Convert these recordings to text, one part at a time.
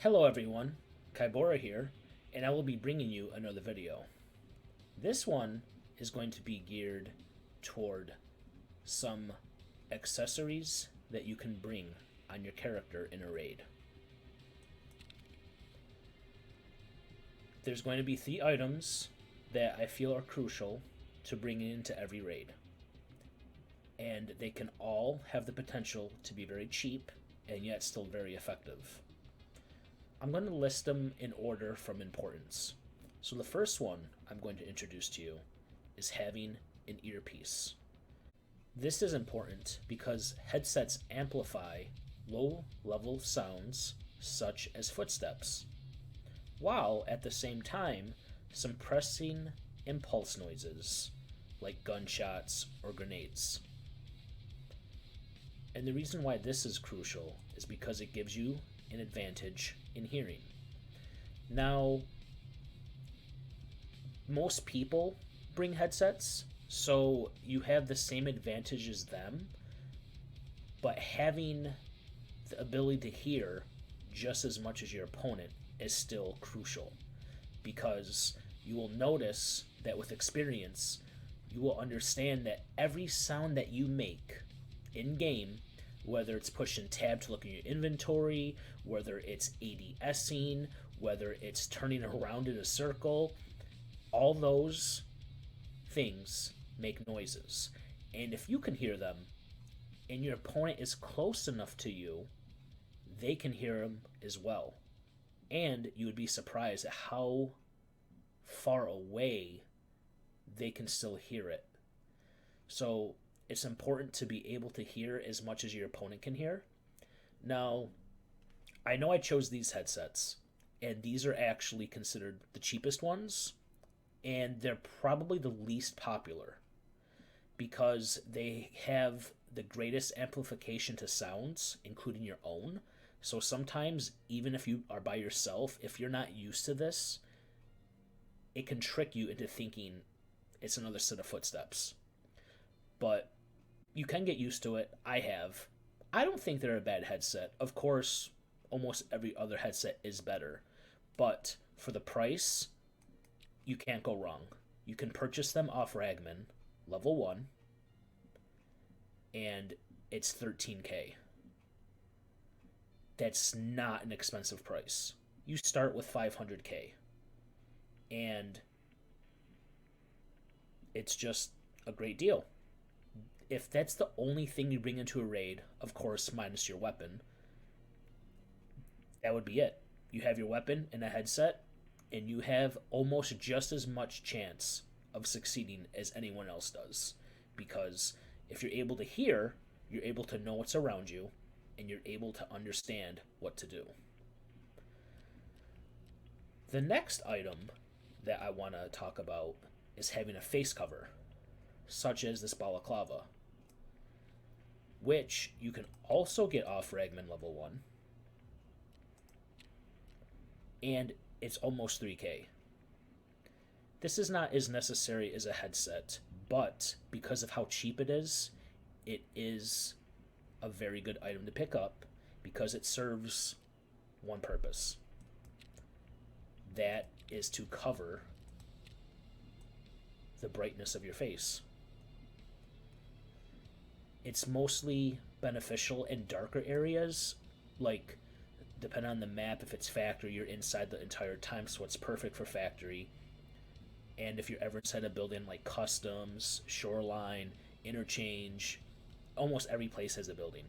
Hello everyone, Kaibora here, and I will be bringing you another video. This one is going to be geared toward some accessories that you can bring on your character in a raid. There's going to be 3 items that I feel are crucial to bring into every raid. And they can all have the potential to be very cheap and yet still very effective. I'm going to list them in order from importance. So the first one I'm going to introduce to you is having an earpiece. This is important because headsets amplify low-level sounds such as footsteps, while at the same time suppressing impulse noises like gunshots or grenades. And the reason why this is crucial is because it gives you an advantage in hearing. Now, most people bring headsets, so you have the same advantage as them, but having the ability to hear just as much as your opponent is still crucial, because you will notice that with experience, you will understand that every sound that you make in game, whether it's pushing tab to look at your inventory, whether it's ADSing, whether it's turning around in a circle, all those things make noises. And if you can hear them, and your opponent is close enough to you, they can hear them as well. And you would be surprised at how far away they can still hear it. So it's important to be able to hear as much as your opponent can hear. Now, I know I chose these headsets, and these are actually considered the cheapest ones, and they're probably the least popular because they have the greatest amplification to sounds, including your own. So sometimes, even if you are by yourself, if you're not used to this, it can trick you into thinking it's another set of footsteps. But you can get used to it. I have. I don't think they're a bad headset. Of course, almost every other headset is better. But for the price, you can't go wrong. You can purchase them off Ragman, level 1, and it's $13K. That's not an expensive price. You start with $500K. And it's just a great deal. If that's the only thing you bring into a raid, of course, minus your weapon, that would be it. You have your weapon and a headset, and you have almost just as much chance of succeeding as anyone else does. Because if you're able to hear, you're able to know what's around you, and you're able to understand what to do. The next item that I want to talk about is having a face cover, such as this balaclava, which you can also get off Ragman level 1, and it's almost $3K. This is not as necessary as a headset, but because of how cheap it is a very good item to pick up because it serves one purpose. That is to cover the brightness of your face. It's mostly beneficial in darker areas, like depending on the map, if it's factory, you're inside the entire time, so it's perfect for factory. And if you're ever inside a building like customs, shoreline, interchange, almost every place has a building.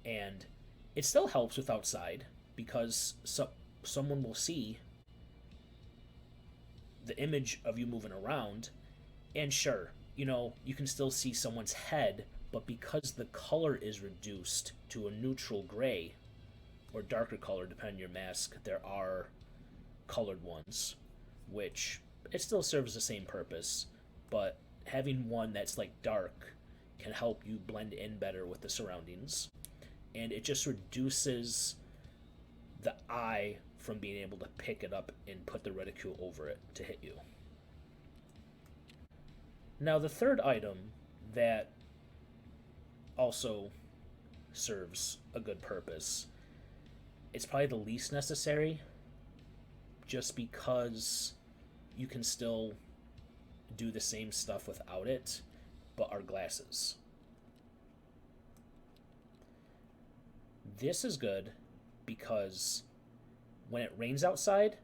And it still helps with outside because someone will see the image of you moving around, and sure, you can still see someone's head, but because the color is reduced to a neutral gray or darker color, depending on your mask, there are colored ones, which it still serves the same purpose, but having one that's like dark can help you blend in better with the surroundings, and it just reduces the eye from being able to pick it up and put the reticule over it to hit you. Now, the third item that also serves a good purpose It's probably the least necessary just because you can still do the same stuff without it, but are glasses. This is good because when it rains outside,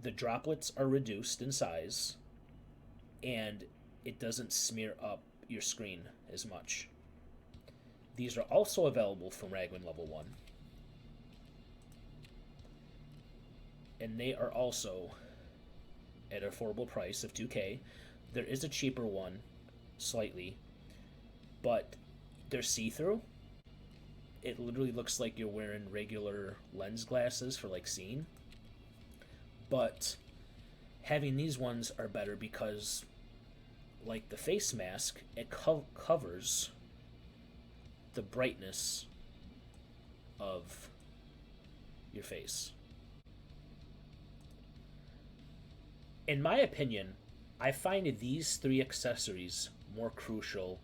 the droplets are reduced in size and it doesn't smear up your screen as much. These are also available from Raglan Level 1. And they are also at an affordable price of $2K. There is a cheaper one, slightly, but they're see-through. It literally looks like you're wearing regular lens glasses for like seeing. But having these ones are better because, like the face mask, it covers the brightness of your face. In my opinion, I find these three accessories more crucial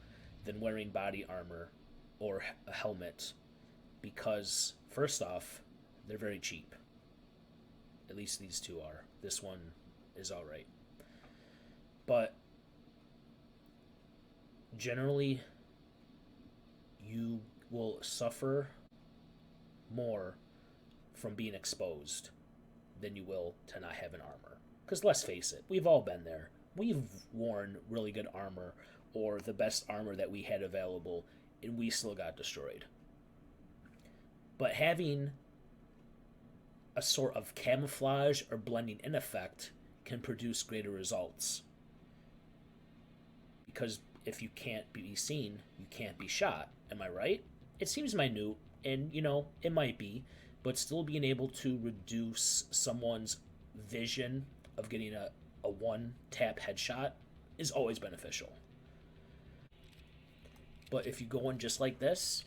than wearing body armor or a helmet because, first off, they're very cheap. At least these two are. This one is alright. But generally, you will suffer more from being exposed than you will to not having armor. Because let's face it, we've all been there. We've worn really good armor or the best armor that we had available, and we still got destroyed. But having a sort of camouflage or blending in effect can produce greater results. Because if you can't be seen, you can't be shot. Am I right? It seems minute, and it might be, but still being able to reduce someone's vision of getting a one-tap headshot is always beneficial. But if you go in just like this,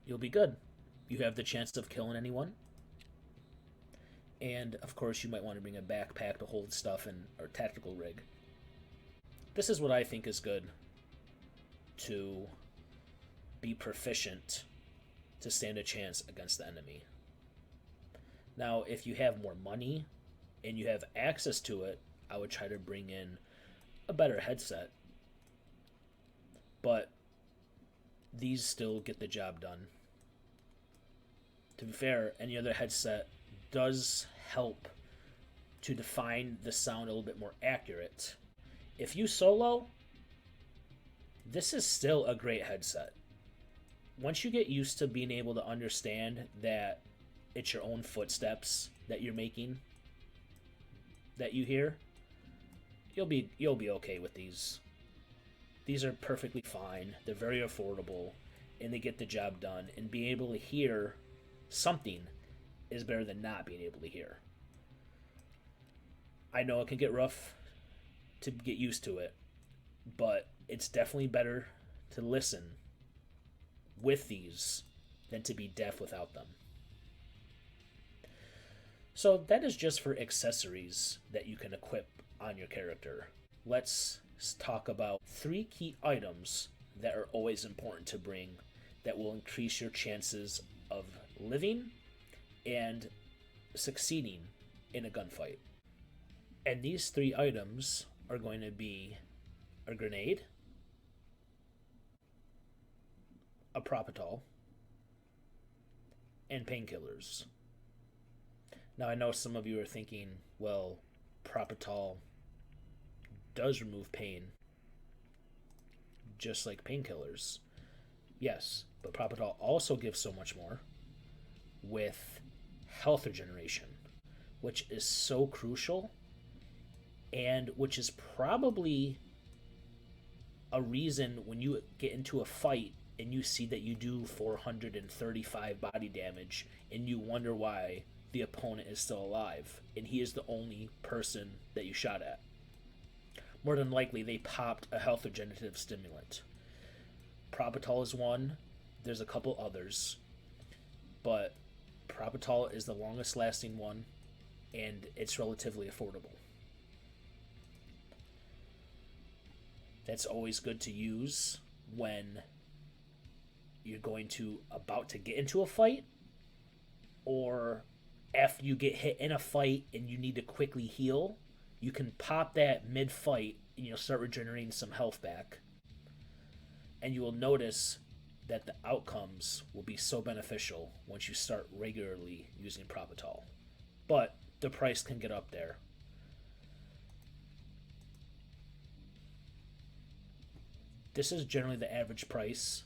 you'll be good. You have the chance of killing anyone. And, of course, you might want to bring a backpack to hold stuff in, or tactical rig. This is what I think is good to be proficient to stand a chance against the enemy. Now, if you have more money and you have access to it, I would try to bring in a better headset. But these still get the job done. To be fair, any other headset does help to define the sound a little bit more accurate. If you solo, this is still a great headset. Once you get used to being able to understand that it's your own footsteps that you're making, that you hear, you'll be okay with these. These are perfectly fine. They're very affordable, and they get the job done. And being able to hear something is better than not being able to hear. I know it can get rough to get used to it, but it's definitely better to listen with these than to be deaf without them. So that is just for accessories that you can equip on your character. Let's talk about 3 key items that are always important to bring that will increase your chances of living and succeeding in a gunfight. And these 3 items are going to be a grenade, a propofol, and painkillers. Now, I know some of you are thinking, well, propofol does remove pain, just like painkillers. Yes, but propofol also gives so much more with health regeneration, which is so crucial, and which is probably a reason when you get into a fight and you see that you do 435 body damage and you wonder why the opponent is still alive and he is the only person that you shot at. More than likely, they popped a health regenerative stimulant. Propofol is one. There's a couple others. But propofol is the longest lasting one, and it's relatively affordable. That's always good to use when you're about to get into a fight or after you get hit in a fight and you need to quickly heal, you can pop that mid fight and you'll start regenerating some health back. And you will notice that the outcomes will be so beneficial once you start regularly using Propital. But the price can get up there. This is generally the average price.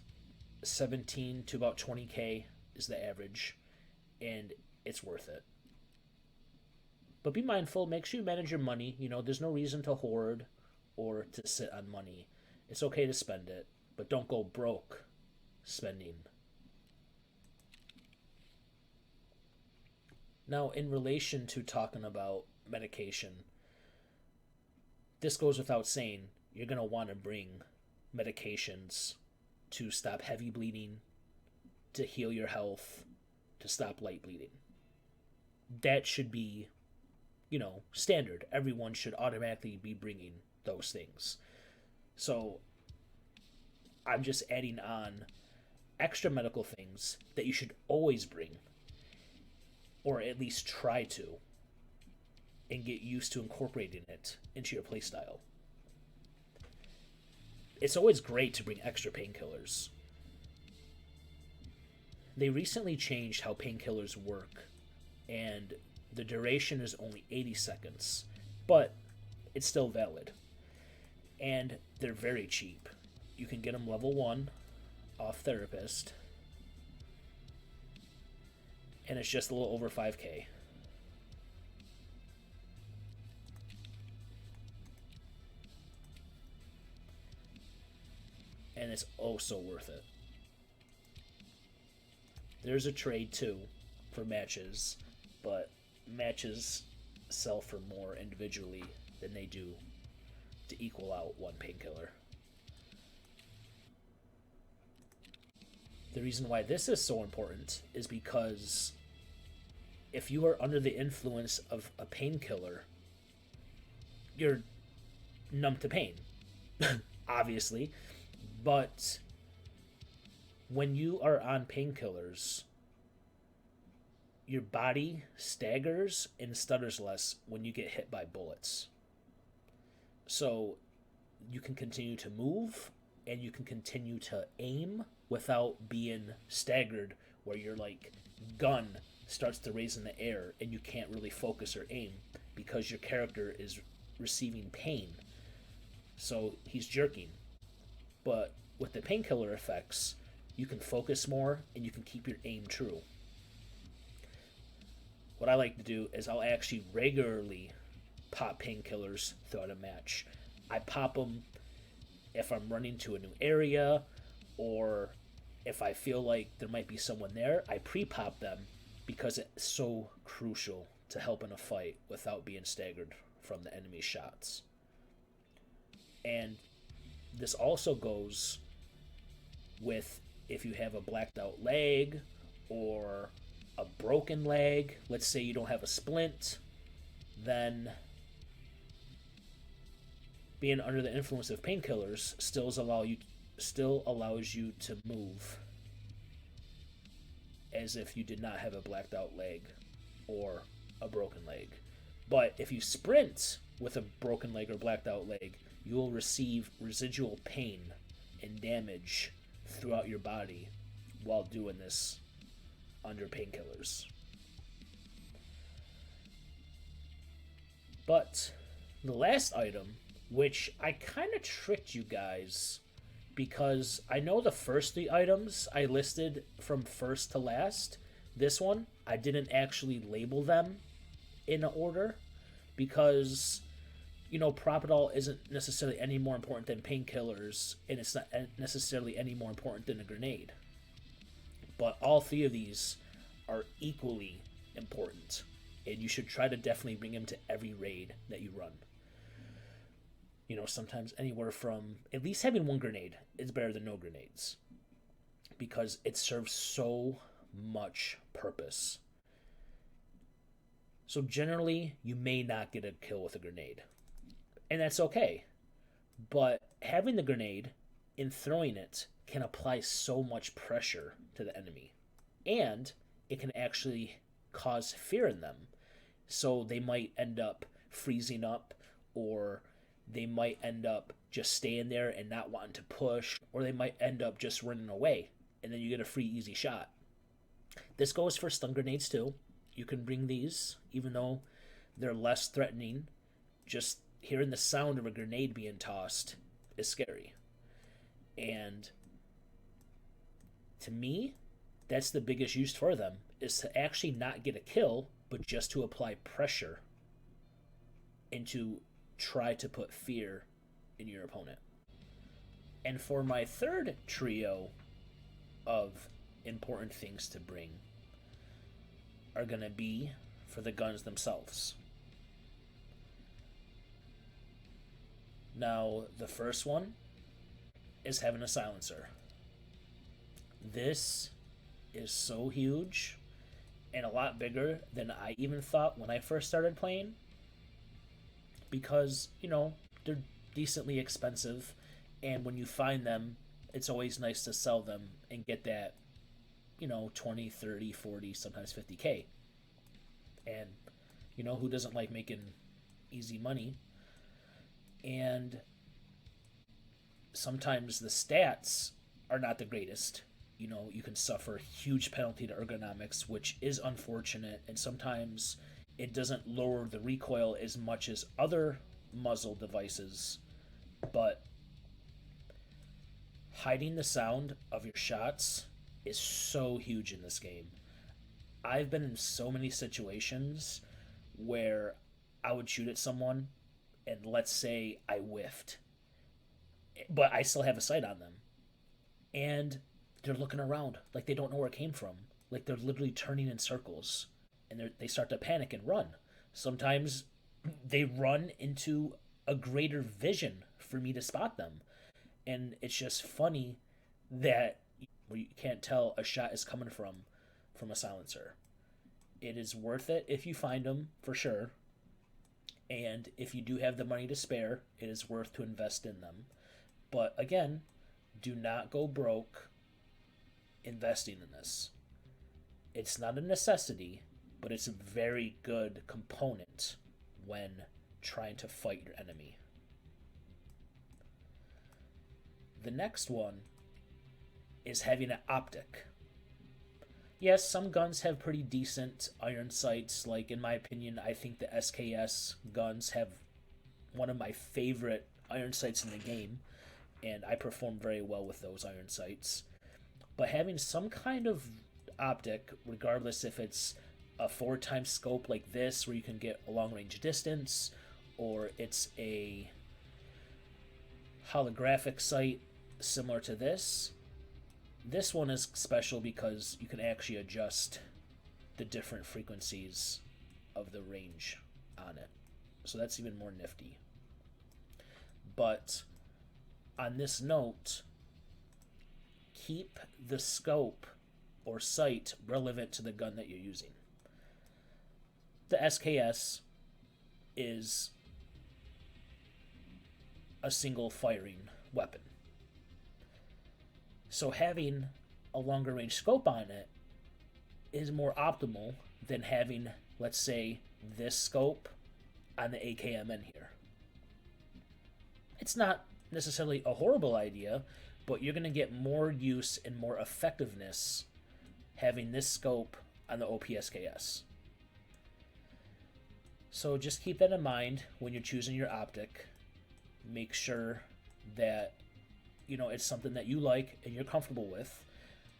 17 to about 20k is the average, and it's worth it. But be mindful, make sure you manage your money. There's no reason to hoard or to sit on money. It's okay to spend it, but don't go broke spending. Now, in relation to talking about medication, this goes without saying, you're going to want to bring medications to stop heavy bleeding, to heal your health, to stop light bleeding. That should be, standard. Everyone should automatically be bringing those things. So I'm just adding on extra medical things that you should always bring, or at least try to, and get used to incorporating it into your playstyle. It's always great to bring extra painkillers. They recently changed how painkillers work, and the duration is only 80 seconds, but it's still valid. And they're very cheap. You can get them level 1 off Therapist, and it's just a little over 5k. And it's oh so worth it. There's a trade too for matches, but matches sell for more individually than they do to equal out one painkiller. The reason why this is so important is because if you are under the influence of a painkiller, you're numb to pain, obviously, but when you are on painkillers, your body staggers and stutters less when you get hit by bullets. So you can continue to move and you can continue to aim without being staggered, where your gun starts to raise in the air and you can't really focus or aim because your character is receiving pain. So he's jerking. But with the painkiller effects, you can focus more and you can keep your aim true. What I like to do is I'll actually regularly pop painkillers throughout a match. I pop them if I'm running to a new area, or if I feel like there might be someone there, I pre-pop them because it's so crucial to help in a fight without being staggered from the enemy shots. And this also goes with if you have a blacked out leg or a broken leg. Let's say you don't have a splint, then being under the influence of painkillers still allows you to move as if you did not have a blacked out leg or a broken leg. But if you sprint with a broken leg or blacked out leg, you will receive residual pain and damage throughout your body while doing this under painkillers. But the last item, which I kind of tricked you guys, because I know the first 3 items I listed from first to last. This one, I didn't actually label them in order because, Propital isn't necessarily any more important than painkillers, and it's not necessarily any more important than a grenade. But all 3 of these are equally important, and you should try to definitely bring them to every raid that you run. Sometimes anywhere from at least having 1 grenade is better than no grenades, because it serves so much purpose. So generally, you may not get a kill with a grenade, and that's okay. But having the grenade and throwing it can apply so much pressure to the enemy, and it can actually cause fear in them. So they might end up freezing up, or they might end up just staying there and not wanting to push, or they might end up just running away, and then you get a free easy shot. This goes for stun grenades too. You can bring these, even though they're less threatening. Just hearing the sound of a grenade being tossed is scary. And to me, that's the biggest use for them, is to actually not get a kill, but just to apply pressure and to try to put fear in your opponent. And for my third trio of important things to bring are going to be for the guns themselves. Now, the first one is having a silencer. This is so huge and a lot bigger than I even thought when I first started playing, because, they're decently expensive, and when you find them, it's always nice to sell them and get that, 20, 30, 40, sometimes 50K. And, who doesn't like making easy money? And sometimes the stats are not the greatest. You can suffer huge penalty to ergonomics, which is unfortunate, and sometimes it doesn't lower the recoil as much as other muzzle devices, but hiding the sound of your shots is so huge in this game. I've been in so many situations where I would shoot at someone, and let's say I whiffed, but I still have a sight on them, and they're looking around like they don't know where it came from. Like they're literally turning in circles, and they start to panic and run. Sometimes they run into a greater vision for me to spot them, and it's just funny that you can't tell a shot is coming from a silencer. It is worth it if you find them, for sure, and if you do have the money to spare, it is worth to invest in them. But again, do not go broke investing in this. It's not a necessity, but it's a very good component when trying to fight your enemy. The next one is having an optic. Yes, some guns have pretty decent iron sights. Like, in my opinion, I think the SKS guns have one of my favorite iron sights in the game, and I perform very well with those iron sights. But having some kind of optic, regardless if it's a 4x scope like this, where you can get a long range distance, or it's a holographic sight similar to this. This one is special because you can actually adjust the different frequencies of the range on it. So that's even more nifty. But on this note, keep the scope or sight relevant to the gun that you're using. The SKS is a single firing weapon. So having a longer range scope on it is more optimal than having, let's say, this scope on the AKMN here. It's not necessarily a horrible idea, but you're going to get more use and more effectiveness having this scope on the OPSKS. So just keep that in mind when you're choosing your optic. Make sure that it's something that you like and you're comfortable with.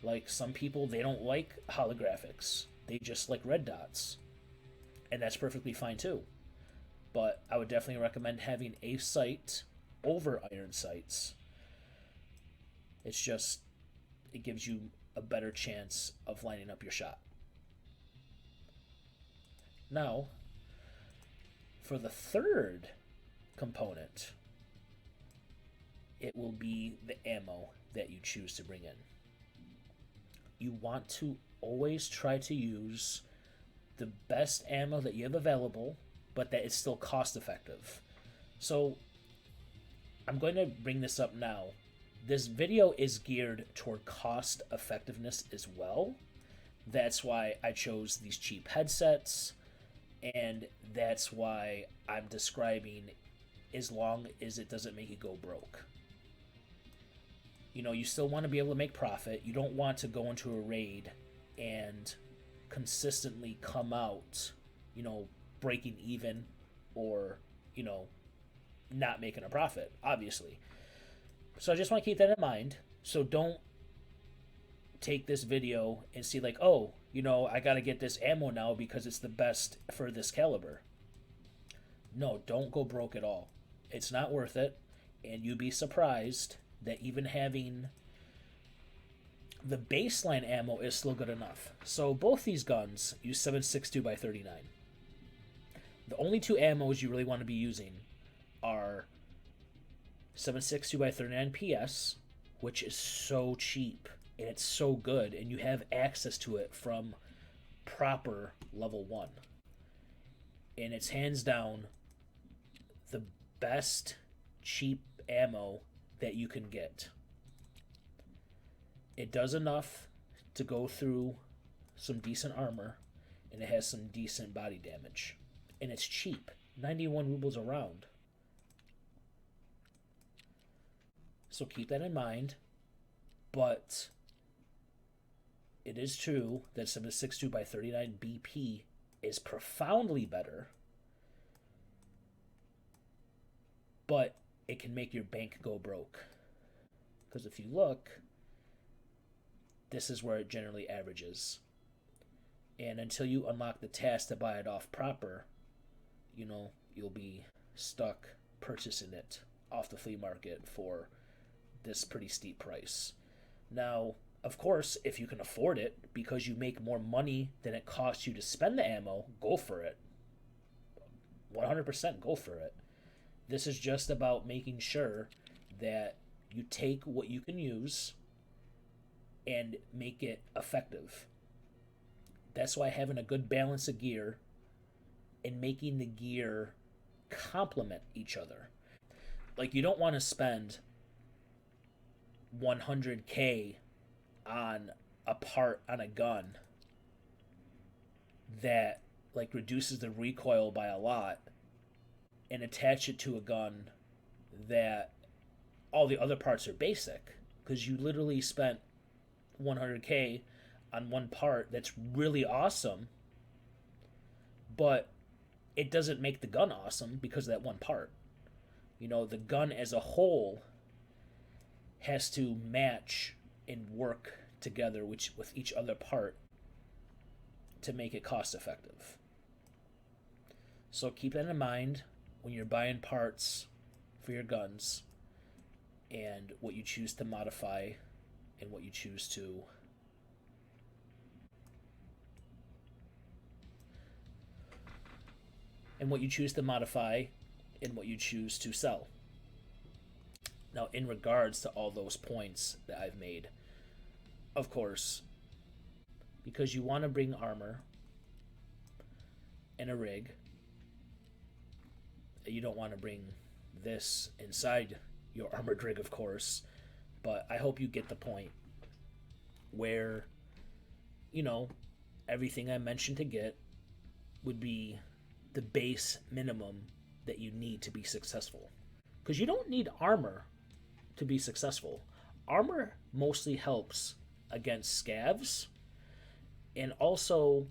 Like, some people, they don't like holographics. They just like red dots. And that's perfectly fine too. But I would definitely recommend having a sight over iron sights. It gives you a better chance of lining up your shot. Now, for the third component, it will be the ammo that you choose to bring in. You want to always try to use the best ammo that you have available, but that is still cost effective. So I'm going to bring this up now. This video is geared toward cost effectiveness as well, That's why I chose these cheap headsets, and that's why I'm describing as long as it doesn't make you go broke. You still want to be able to make profit. You don't want to go into a raid and consistently come out, breaking even or, not making a profit, obviously. So I just want to keep that in mind. So don't take this video and see like, oh, I got to get this ammo now because it's the best for this caliber. No, don't go broke at all. It's not worth it, and you'd be surprised that even having the baseline ammo is still good enough. So both these guns use 7.62 by 39. The only two ammos you really want to be using are 7.62 by 39 PS, which is so cheap and it's so good, and you have access to it from proper level 1. And it's hands down the best cheap ammo that you can get. It does enough to go through some decent armor, and it has some decent body damage. And it's cheap. 91 rubles a round. So keep that in mind. But it is true that 7.62 by 39 BP is profoundly better, but it can make your bank go broke. Because if you look, this is where it generally averages. And until you unlock the task to buy it off proper, you'll be stuck purchasing it off the flea market for this pretty steep price. Now, of course, if you can afford it because you make more money than it costs you to spend the ammo, go for it. 100% go for it. This is just about making sure that you take what you can use and make it effective. That's why having a good balance of gear and making the gear complement each other. Like, you don't want to spend 100K on a part on a gun that reduces the recoil by a lot and attach it to a gun that all the other parts are basic, because you literally spent 100K on one part that's really awesome, but it doesn't make the gun awesome because of that one part. The gun as a whole has to match and work together with each other part to make it cost effective. So keep that in mind when you're buying parts for your guns and what you choose to modify and what you choose to modify and what you choose to sell. Now, in regards to all those points that I've made, of course, because you want to bring armor and a rig, you don't want to bring this inside your armored rig, of course, but I hope you get the point where, everything I mentioned to get would be the base minimum that you need to be successful. Because you don't need armor to be successful. Armor mostly helps against scavs, and also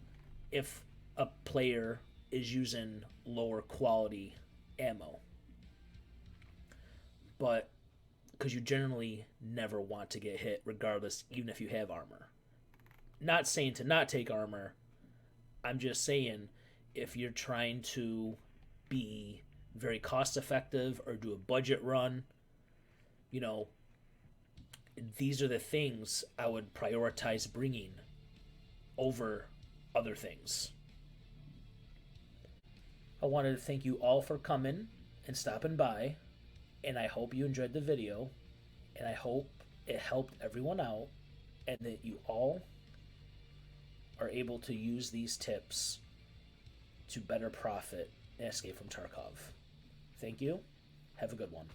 if a player is using lower quality ammo. But because you generally never want to get hit regardless, even if you have armor. Not saying to not take armor. I'm just saying if you're trying to be very cost effective or do a budget run, these are the things I would prioritize bringing over other things. I wanted to thank you all for coming and stopping by, and I hope you enjoyed the video, and I hope it helped everyone out, and that you all are able to use these tips to better profit and escape from Tarkov. Thank you. Have a good one.